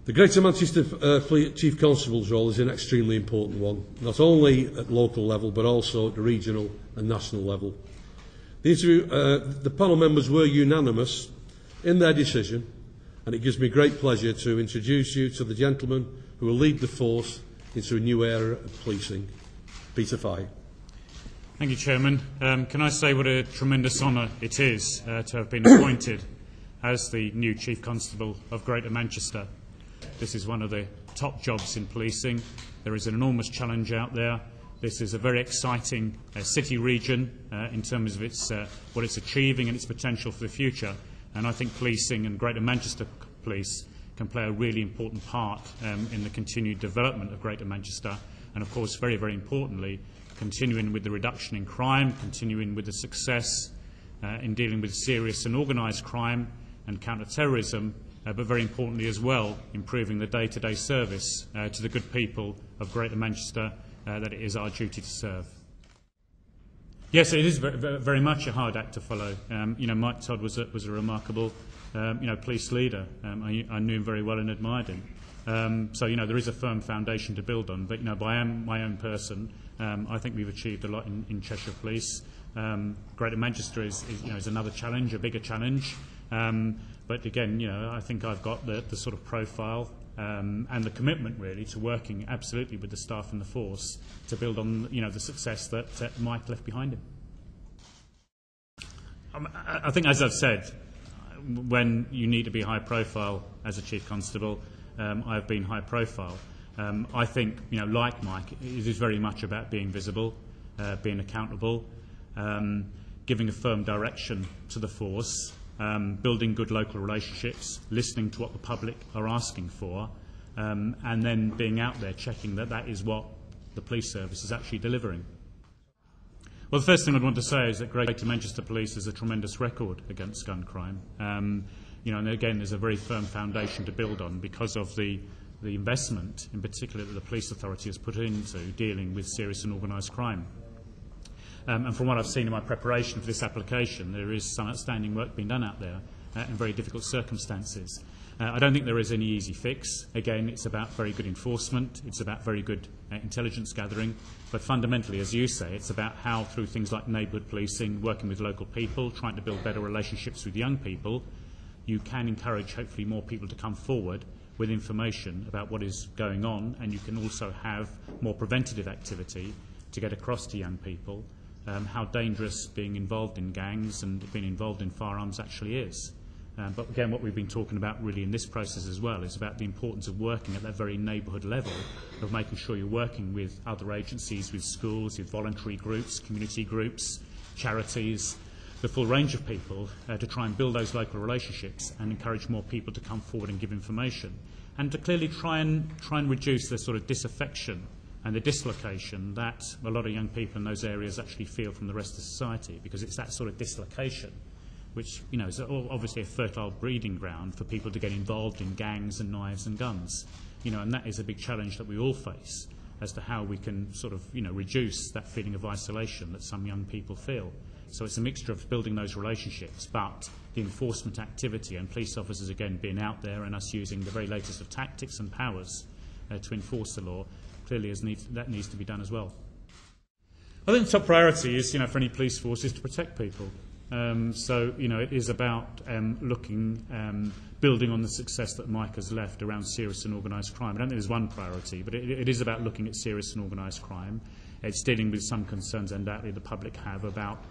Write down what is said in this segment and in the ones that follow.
The Greater Manchester Chief Constable's role is an extremely important one, not only at local level but also at the regional and national level. The panel members were unanimous in their decision, and it gives me great pleasure to introduce you to the gentleman who will lead the force into a new era of policing, Peter Fahy. Thank you, Chairman. Can I say what a tremendous honour it is to have been appointed as the new Chief Constable of Greater Manchester. This is one of the top jobs in policing. There is an enormous challenge out there. This is a very exciting city region in terms of what it's achieving and its potential for the future. And I think policing and Greater Manchester Police can play a really important part in the continued development of Greater Manchester. And of course, very, very importantly, continuing with the reduction in crime, continuing with the success in dealing with serious and organised crime and counter-terrorism, but very importantly as well, improving the day-to-day service to the good people of Greater Manchester that it is our duty to serve. Yes, it is very much a hard act to follow. Mike Todd was a remarkable police leader. I knew him very well and admired him. So there is a firm foundation to build on. But by my own person, I think we've achieved a lot in Cheshire Police. Greater Manchester is another challenge, a bigger challenge. But again, I think I've got the sort of profile and the commitment really to working absolutely with the staff and the force to build on the success that Mike left behind him. I think, as I've said, when you need to be high profile as a Chief Constable, I've been high profile. I think, like Mike, it is very much about being visible, being accountable, giving a firm direction to the force, building good local relationships, listening to what the public are asking for, and then being out there checking that is what the police service is actually delivering. Well, the first thing I'd want to say is that Greater Manchester Police has a tremendous record against gun crime. And again, there's a very firm foundation to build on because of the investment, in particular, that the police authority has put into dealing with serious and organised crime. And from what I've seen in my preparation for this application, there is some outstanding work being done out there in very difficult circumstances. I don't think there is any easy fix. Again, it's about very good enforcement, it's about very good intelligence gathering, but fundamentally, as you say, it's about how, through things like neighbourhood policing, working with local people, trying to build better relationships with young people, you can encourage, hopefully, more people to come forward with information about what is going on, and you can also have more preventative activity to get across to young people how dangerous being involved in gangs and being involved in firearms actually is. But again, what we've been talking about really in this process as well is about the importance of working at that very neighbourhood level, of making sure you're working with other agencies, with schools, with voluntary groups, community groups, charities, the full range of people to try and build those local relationships and encourage more people to come forward and give information, and to clearly try and reduce the sort of disaffection and the dislocation that a lot of young people in those areas actually feel from the rest of society, because it's that sort of dislocation which is obviously a fertile breeding ground for people to get involved in gangs and knives and guns. And that is a big challenge that we all face as to how we can sort of reduce that feeling of isolation that some young people feel. So it's a mixture of building those relationships, but the enforcement activity and police officers again being out there and us using the very latest of tactics and powers to enforce the law clearly that needs to be done as well. I think the top priority is for any police force is to protect people. So it is about building on the success that Mike has left around serious and organised crime. I don't think there's one priority, but it is about looking at serious and organised crime. It's dealing with some concerns undoubtedly the public have about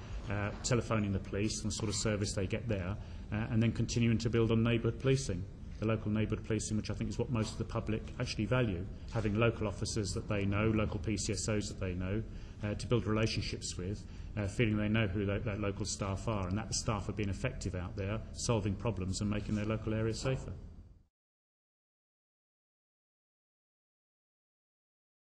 telephoning the police and the sort of service they get there, and then continuing to build on neighbourhood policing, the local neighbourhood policing, which I think is what most of the public actually value, having local officers that they know, local PCSOs that they know, to build relationships with, feeling they know who that local staff are, and that the staff are being effective out there, solving problems and making their local areas safer.